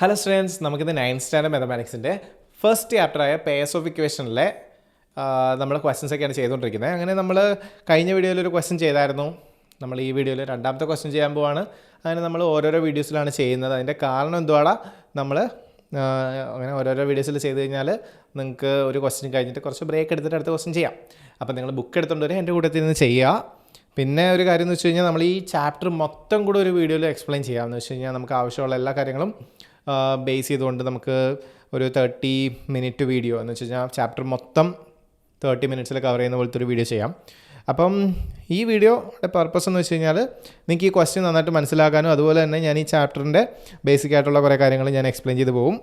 Hello students, നമുക്കിത് 9th standard മാത്തമാറ്റിക്സിൻ്റെ first ചാപ്റ്ററായ പേയേഴ്സ് ഓഫ് ഇക്വേഷനിലെ നമ്മൾ ക്വസ്റ്റ്യൻസ് ഒക്കെയാണ് ചെയ്തുകൊണ്ടിരിക്കുന്നത്. അങ്ങനെ നമ്മൾ കഴിഞ്ഞ വീഡിയോയിൽ ഒരു ക്വസ്റ്റ്യൻ ചെയ്തായിരുന്നു. നമ്മൾ ഈ വീഡിയോയിൽ രണ്ടാമത്തെ ക്വസ്റ്റ്യൻ ചെയ്യാൻ പോവാണ്. അങ്ങനെ നമ്മൾ ഓരോരോ വീഡിയോസിലാണ് ചെയ്യുന്നത്. അതിൻ്റെ കാരണം എന്തുവാണ്, നമ്മൾ അങ്ങനെ ഓരോരോ വീഡിയോസിൽ ചെയ്ത് കഴിഞ്ഞാൽ നിങ്ങൾക്ക് ഒരു ക്വസ്റ്റ്യൻ കഴിഞ്ഞിട്ട് കുറച്ച് ബ്രേക്ക് എടുത്തിട്ട് അടുത്ത ക്വസ്റ്റ്യൻ ചെയ്യാം. അപ്പോൾ നിങ്ങൾ ബുക്ക് എടുത്തുകൊണ്ട് വരെ എൻ്റെ കൂട്ടത്തിൽ നിന്ന് ചെയ്യുക. പിന്നെ ഒരു കാര്യം എന്ന് വെച്ച് കഴിഞ്ഞാൽ നമ്മൾ ഈ ചാപ്റ്റർ മൊത്തം കൂടെ ഒരു വീഡിയോയിൽ എക്സ്പ്ലെയിൻ ചെയ്യാമെന്ന് വെച്ച് കഴിഞ്ഞാൽ നമുക്ക് ആവശ്യമുള്ള എല്ലാ കാര്യങ്ങളും ബേസ് ചെയ്തുകൊണ്ട് നമുക്ക് ഒരു 30 മിനിറ്റ് വീഡിയോ എന്ന് വെച്ച് കഴിഞ്ഞാൽ ചാപ്റ്റർ മൊത്തം 30 മിനിറ്റ്സിൽ കവർ ചെയ്യുന്ന പോലത്തെ ഒരു വീഡിയോ ചെയ്യാം. അപ്പം ഈ വീഡിയോയുടെ പർപ്പസ് എന്ന് വെച്ച് കഴിഞ്ഞാൽ നിങ്ങൾക്ക് ഈ ക്വസ്റ്റ്യൻ നന്നായിട്ട് മനസ്സിലാക്കാനും അതുപോലെ തന്നെ ഞാൻ ഈ ചാപ്റ്ററിൻ്റെ ബേസിക് ആയിട്ടുള്ള കുറേ കാര്യങ്ങൾ ഞാൻ എക്സ്പ്ലെയിൻ ചെയ്ത് പോകും.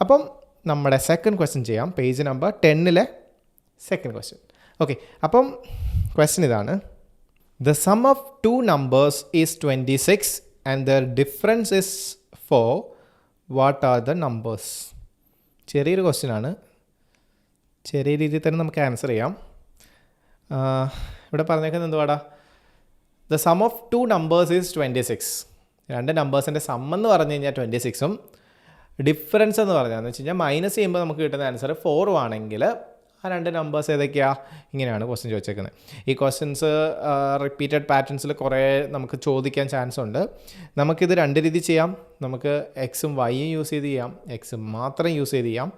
അപ്പം നമ്മുടെ സെക്കൻഡ് ക്വസ്റ്റ്യൻ ചെയ്യാം. Page number 10 second question. Okay, അപ്പം ക്വസ്റ്റ്യൻ ഇതാണ്. The sum of two numbers is 26 and their difference is 4. What are the numbers? ചെറിയൊരു ക്വസ്റ്റ്യൻ ആണ്. ചെറിയ രീതിയിൽ തന്നെ നമുക്ക് ആൻസർ ചെയ്യാം. ഇവിടെ പറഞ്ഞേക്കുന്നത് എന്തുവാടാ? The sum of two numbers is 26. രണ്ട് നമ്പേഴ്സിൻ്റെ സം എന്ന് പറഞ്ഞു കഴിഞ്ഞാൽ 26ഉം ഡിഫറൻസ് എന്ന് പറഞ്ഞാൽ വെച്ച് കഴിഞ്ഞാൽ മൈനസ് ചെയ്യുമ്പോൾ നമുക്ക് കിട്ടുന്ന ആൻസർ 4 ആണെങ്കിൽ ആ രണ്ട് നമ്പേഴ്സ് ഏതൊക്കെയാണ്? ഇങ്ങനെയാണ് ക്വസ്റ്റ്യൻ ചോദിച്ചേക്കുന്നത്. ഈ ക്വസ്റ്റ്യൻസ് റിപ്പീറ്റഡ് പാറ്റേൺസിൽ കുറേ നമുക്ക് ചോദിക്കാൻ ചാൻസ് ഉണ്ട്. നമുക്കിത് രണ്ട് രീതി ചെയ്യാം. നമുക്ക് എക്സും വൈയും യൂസ് ചെയ്ത് ചെയ്യാം, എക്സും മാത്രം യൂസ് ചെയ്ത് ചെയ്യാം.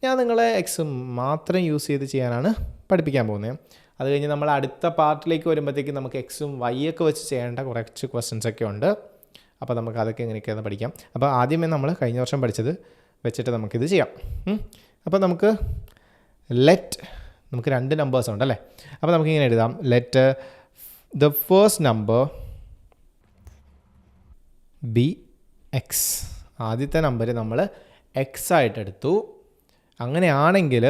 ഞാൻ നിങ്ങളെ എക്സും മാത്രം യൂസ് ചെയ്ത് ചെയ്യാനാണ് പഠിപ്പിക്കാൻ പോകുന്നത്. അത് കഴിഞ്ഞ് നമ്മൾ അടുത്ത പാർട്ടിലേക്ക് വരുമ്പോഴത്തേക്കും നമുക്ക് എക്സും വൈയൊക്കെ വെച്ച് ചെയ്യേണ്ട കുറച്ച് ക്വസ്റ്റ്യൻസ് ഒക്കെ ഉണ്ട്. അപ്പോൾ നമുക്ക് അതൊക്കെ എങ്ങനെയൊക്കെയാണെന്ന് പഠിക്കാം. അപ്പോൾ ആദ്യമേ നമ്മൾ കഴിഞ്ഞ വർഷം പഠിച്ചത് വെച്ചിട്ട് നമുക്കിത് ചെയ്യാം. അപ്പോൾ നമുക്ക് രണ്ട് നമ്പേഴ്സ് ഉണ്ട് അല്ലേ? അപ്പോൾ നമുക്കിങ്ങനെ എഴുതാം. Let the first number B X. ആദ്യത്തെ നമ്പർ നമ്മൾ എക്സ് ആയിട്ട് എടുത്തു. അങ്ങനെയാണെങ്കിൽ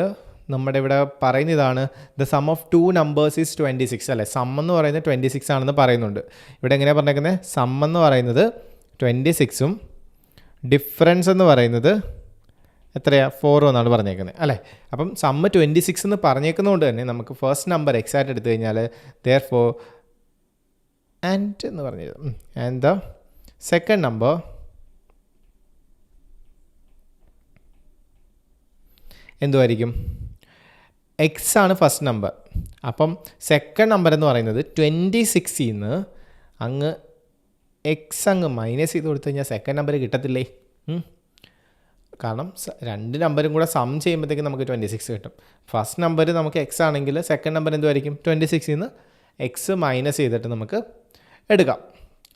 നമ്മുടെ ഇവിടെ പറയുന്ന ഇതാണ്, the sum of two numbers is 26 അല്ലേ? സം എന്ന് പറയുന്നത് 26 ആണെന്ന് പറയുന്നുണ്ട്. ഇവിടെ എങ്ങനെയാണ് പറഞ്ഞേക്കുന്നത്? സം എന്ന് പറയുന്നത് 26ഉം ഡിഫറൻസ് എന്ന് പറയുന്നത് എത്രയാണ്? 4 എന്നാണ് പറഞ്ഞേക്കുന്നത് അല്ലേ? അപ്പം സമ്മ് 26 എന്ന് പറഞ്ഞേക്കുന്നതുകൊണ്ട് തന്നെ നമുക്ക് ഫസ്റ്റ് നമ്പർ എക്സ് ആയിട്ട് എടുത്തു കഴിഞ്ഞാൽ therefore ആൻഡ് എന്ന് പറഞ്ഞത് ആൻഡ് ദ സെക്കൻഡ് നമ്പർ എന്തുമായിരിക്കും? എക്സ് ആണ് ഫസ്റ്റ് നമ്പർ. അപ്പം സെക്കൻഡ് നമ്പർ എന്ന് പറയുന്നത് 26 നിന്ന് അങ്ങ് എക്സ് അങ്ങ് മൈനസ് ചെയ്ത് കൊടുത്തു കഴിഞ്ഞാൽ സെക്കൻഡ് നമ്പർ കിട്ടത്തില്ലേ? കാരണം രണ്ട് നമ്പറും കൂടെ സം ചെയ്യുമ്പോഴത്തേക്കും നമുക്ക് 26 കിട്ടും. ഫസ്റ്റ് നമ്പർ നമുക്ക് എക്സ് ആണെങ്കിൽ സെക്കൻഡ് നമ്പർ എന്തുമായിരിക്കും? 26 നിന്ന് എക്സ് മൈനസ് ചെയ്തിട്ട് നമുക്ക് എടുക്കാം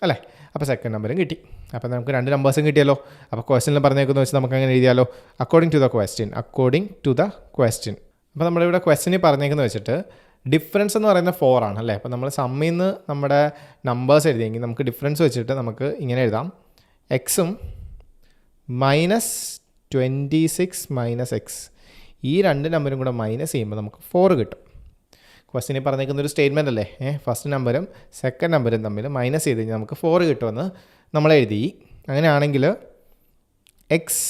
അല്ലേ? അപ്പോൾ സെക്കൻഡ് നമ്പറും കിട്ടി. അപ്പോൾ നമുക്ക് രണ്ട് നമ്പേഴ്സും കിട്ടിയല്ലോ. അപ്പോൾ ക്വസ്റ്റ്യനിൽ പറഞ്ഞേക്കുന്നത് വെച്ച് നമുക്ക് അങ്ങനെ എഴുതിയാലോ? According to the question. അപ്പോൾ നമ്മളിവിടെ ക്വസ്റ്റ്യനിൽ പറഞ്ഞേക്കുന്നത് വെച്ചിട്ട് ഡിഫറൻസ് എന്ന് പറയുന്നത് 4 ആണ് അല്ലേ? അപ്പോൾ നമ്മൾ സമ്മിൽ നിന്ന് നമ്മുടെ നമ്പേഴ്സ് എഴുതിയെങ്കിൽ നമുക്ക് ഡിഫറൻസ് വെച്ചിട്ട് നമുക്ക് ഇങ്ങനെ എഴുതാം. എക്സും മൈനസ് 26 മൈനസ് എക്സ്, ഈ രണ്ട് നമ്പറും കൂടെ മൈനസ് ചെയ്യുമ്പോൾ നമുക്ക് 4 കിട്ടും. ക്വസ്റ്റ്യനിൽ പറഞ്ഞേക്കുന്ന ഒരു സ്റ്റേറ്റ്മെൻ്റ് അല്ലേ? ഫസ്റ്റ് നമ്പറും സെക്കൻഡ് നമ്പറും തമ്മിൽ മൈനസ് ചെയ്ത് കഴിഞ്ഞാൽ നമുക്ക് 4 കിട്ടുമെന്ന് നമ്മൾ എഴുതി. അങ്ങനെയാണെങ്കിൽ എക്സ്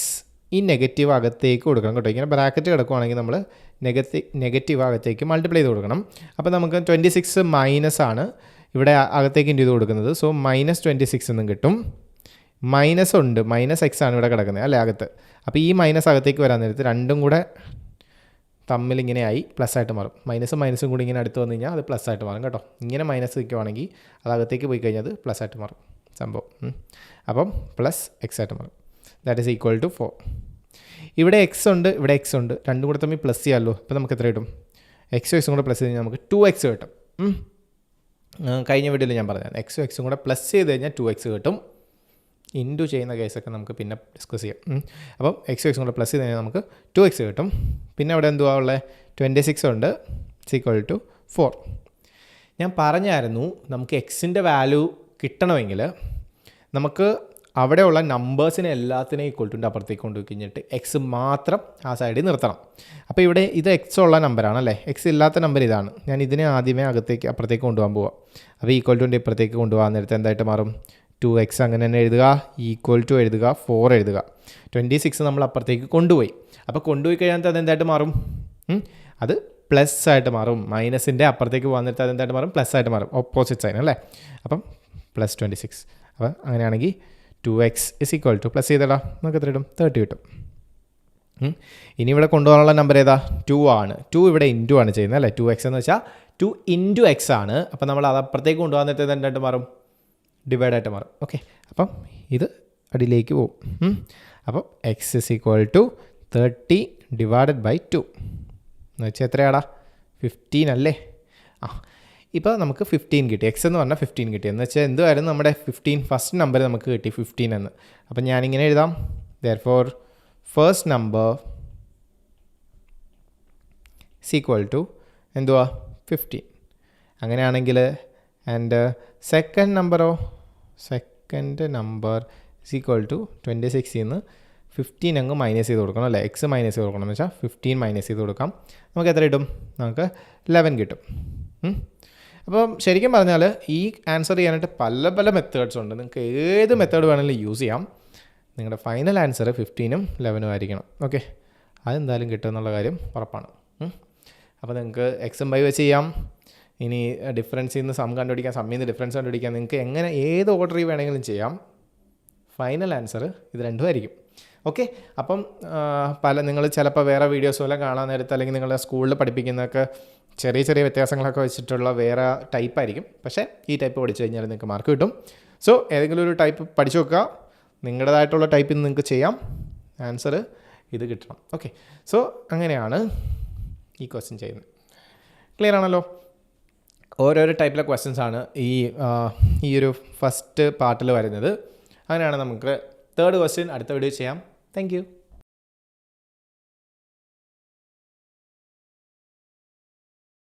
ഈ നെഗറ്റീവ് അകത്തേക്ക് കൊടുക്കണം കേട്ടോ. ഇങ്ങനെ ബ്രാക്കറ്റ് കിടക്കുവാണെങ്കിൽ നമ്മൾ നെഗറ്റീവ് അകത്തേക്ക് മൾട്ടിപ്ലൈ ചെയ്ത് കൊടുക്കണം. അപ്പോൾ നമുക്ക് 26 മൈനസ് ആണ് ഇവിടെ അകത്തേക്ക് ഇൻറ്റു ചെയ്ത് കൊടുക്കുന്നത്. സോ മൈനസ് 26 എന്നും കിട്ടും. മൈനസ് ഉണ്ട്, മൈനസ് എക്സ് ആണ് ഇവിടെ കിടക്കുന്നത് അല്ലേ അകത്ത്. അപ്പോൾ ഈ മൈനസ് അകത്തേക്ക് വരാൻ നേരത്ത് രണ്ടും കൂടെ തമ്മിൽ ഇങ്ങനെയായി പ്ലസ് ആയിട്ട് മാറും. മൈനസും കൂടി ഇങ്ങനെ അടുത്ത് വന്നു കഴിഞ്ഞാൽ അത് പ്ലസ് ആയിട്ട് മാറും കേട്ടോ. ഇങ്ങനെ മൈനസ് വയ്ക്കുവാണെങ്കിൽ അത് അകത്തേക്ക് പോയി കഴിഞ്ഞാൽ അത് പ്ലസ് ആയിട്ട് മാറും സംഭവം. അപ്പം പ്ലസ് എക്സ് ആയിട്ട് മാറും. That is equal to 4. ഇവിടെ എക്സ് ഉണ്ട്, ഇവിടെ എക്സ് ഉണ്ട്, രണ്ടും കൂടെ തമ്മിൽ പ്ലസ് ചെയ്യാമല്ലോ. അപ്പോൾ നമുക്ക് എത്ര കിട്ടും? എക്സും കൂടെ പ്ലസ് ചെയ്ത് കഴിഞ്ഞാൽ നമുക്ക് 2x കിട്ടും. കഴിഞ്ഞ വീഡിയോയിൽ ഞാൻ പറഞ്ഞത് എക്സും കൂടെ പ്ലസ് ചെയ്ത് കഴിഞ്ഞാൽ 2x കിട്ടും. ഇൻറ്റു ചെയ്യുന്ന കേസൊക്കെ നമുക്ക് പിന്നെ ഡിസ്കസ് ചെയ്യാം. അപ്പം എക്സും കൂടെ പ്ലസ് ചെയ്ത് കഴിഞ്ഞാൽ നമുക്ക് 2x കിട്ടും. പിന്നെ അവിടെ എന്തുവാ ഉള്ളത്? 26 ഉണ്ട്, ഈക്വൽ ടു 4. ഞാൻ പറഞ്ഞായിരുന്നു നമുക്ക് എക്സിൻ്റെ വാല്യൂ കിട്ടണമെങ്കിൽ നമുക്ക് അവിടെയുള്ള നമ്പേഴ്സിനെ എല്ലാത്തിനെയും ഈക്വൽ ടു അപ്പുറത്തേക്ക് കൊണ്ടുപോയി കഴിഞ്ഞിട്ട് എക്സ് മാത്രം ആ സൈഡിൽ നിർത്തണം. അപ്പോൾ ഇവിടെ ഇത് എക്സ് ഉള്ള നമ്പറാണ് അല്ലേ? എക്സ് ഇല്ലാത്ത നമ്പർ ഇതാണ്. ഞാൻ ഇതിനെ ആദ്യമേ അപ്പുറത്തേക്ക് കൊണ്ടുപോകാൻ പോവാം. അപ്പോൾ ഈക്വൽ ടുൻ്റെ ഇപ്പുറത്തേക്ക് കൊണ്ടുപോകാൻ നേരത്തെ എന്തായിട്ട് മാറും? 2x അങ്ങനെ തന്നെ എഴുതുക, ഈക്വൽ ടു എഴുതുക, 4 എഴുതുക. 26 നമ്മൾ അപ്പുറത്തേക്ക് കൊണ്ടുപോയി. അപ്പോൾ കൊണ്ടുപോയി കഴിയാൻ അത് എന്തായിട്ട് മാറും? അത് പ്ലസ് ആയിട്ട് മാറും. മൈനസിൻ്റെ അപ്പുറത്തേക്ക് പോകാൻ നേരത്തെ അത് എന്തായിട്ട് മാറും? പ്ലസ് ആയിട്ട് മാറും. ഓപ്പോസിറ്റ് സൈൻ അല്ലേ? അപ്പം +26. അപ്പോൾ അങ്ങനെയാണെങ്കിൽ 2x is equal to plus ചെയ്തടാ നമുക്ക് എത്ര കിട്ടും 30 കിട്ടും. ഇനി ഇവിടെ കൊണ്ടുപോകാനുള്ള നമ്പർ ഏതാ 2 ആണ്. 2 ഇവിടെ ഇൻറ്റു ആണ് ചെയ്യുന്നത് അല്ലേ. 2x എന്ന് വെച്ചാൽ 2 ഇൻറ്റു എക്സ് ആണ്. അപ്പം നമ്മൾ അത് അപ്പുറത്തേക്ക് കൊണ്ടുപോകാൻ നേരത്തെ എന്തായിട്ട് മാറും, ഡിവൈഡായിട്ട് മാറും. ഓക്കെ, അപ്പം ഇത് അടിയിലേക്ക് പോകും. അപ്പം x is equal to 30 divided by 2 എന്ന് വെച്ചാൽ എത്രയാടാ 15 അല്ലേ. ഇപ്പോൾ നമുക്ക് 15 കിട്ടി. എക്സ് എന്ന് പറഞ്ഞാൽ 15 കിട്ടി. എന്ന് വെച്ചാൽ എന്തുമായിരുന്നു നമ്മുടെ 15 ഫസ്റ്റ് നമ്പർ നമുക്ക് കിട്ടി 15 എന്ന്. അപ്പം ഞാനിങ്ങനെ എഴുതാം, therefore first number is equal to എന്തുവാ 15. അങ്ങനെയാണെങ്കിൽ ആൻഡ് സെക്കൻഡ് നമ്പറോ, second number is equal to 26 നിന്ന് 15 അങ്ങ് മൈനസ് ചെയ്ത് കൊടുക്കണം അല്ലേ. എക്സ് മൈനസ് ചെയ്ത് കൊടുക്കണം എന്ന് വെച്ചാൽ 15 മൈനസ് ചെയ്ത് കൊടുക്കാം. നമുക്ക് എത്ര കിട്ടും, നമുക്ക് 11 കിട്ടും. അപ്പം ശരിക്കും പറഞ്ഞാൽ ഈ ആൻസർ ചെയ്യാനായിട്ട് പല പല മെത്തേഡ്സ് ഉണ്ട്. നിങ്ങൾക്ക് ഏത് മെത്തേഡ് വേണമെങ്കിലും യൂസ് ചെയ്യാം. നിങ്ങളുടെ ഫൈനൽ ആൻസർ 15ഉം 11ഉം ആയിരിക്കണം. ഓക്കെ, അതെന്തായാലും കിട്ടും എന്നുള്ള കാര്യം ഉറപ്പാണ്. അപ്പോൾ നിങ്ങൾക്ക് എക്സും വൈ വെച്ച് ചെയ്യാം. ഇനി ഡിഫറൻസിൽ നിന്ന് സം കണ്ടുപിടിക്കാം, സമ്മിൽ നിന്ന് ഡിഫറൻസ് കണ്ടുപിടിക്കാം. നിങ്ങൾക്ക് എങ്ങനെ ഏത് ഓർഡറിൽ വേണമെങ്കിലും ചെയ്യാം. ഫൈനൽ ആൻസർ ഇത് രണ്ടും ആയിരിക്കും. ഓക്കെ, അപ്പം നിങ്ങൾ ചിലപ്പോൾ വേറെ വീഡിയോസ് പോലെ കാണാൻ നേരത്ത് അല്ലെങ്കിൽ നിങ്ങളുടെ സ്കൂളിൽ പഠിപ്പിക്കുന്നതൊക്കെ ചെറിയ ചെറിയ വ്യത്യാസങ്ങളൊക്കെ വെച്ചിട്ടുള്ള വേറെ ടൈപ്പായിരിക്കും. പക്ഷേ ഈ ടൈപ്പ് പഠിച്ചു കഴിഞ്ഞാൽ നിങ്ങൾക്ക് മാർക്ക് കിട്ടും. സോ ഏതെങ്കിലും ഒരു ടൈപ്പ് പഠിച്ചു വെക്കുക, നിങ്ങളുടേതായിട്ടുള്ള ടൈപ്പിൽ നിന്ന് നിങ്ങൾക്ക് ചെയ്യാം. ആൻസർ ഇത് കിട്ടണം. ഓക്കെ, സോ അങ്ങനെയാണ് ഈ ക്വസ്റ്റ്യൻ ചെയ്യുന്നത്. ക്ലിയർ ആണല്ലോ. ഓരോരോ ടൈപ്പിലെ ക്വസ്റ്റ്യൻസ് ആണ് ഈ ഒരു ഫസ്റ്റ് പാർട്ടിൽ വരുന്നത്. അങ്ങനെയാണ് നമുക്ക് തേർഡ് ക്വസ്റ്റ്യൻ അടുത്ത വീഡിയോ ചെയ്യാം. Thank you.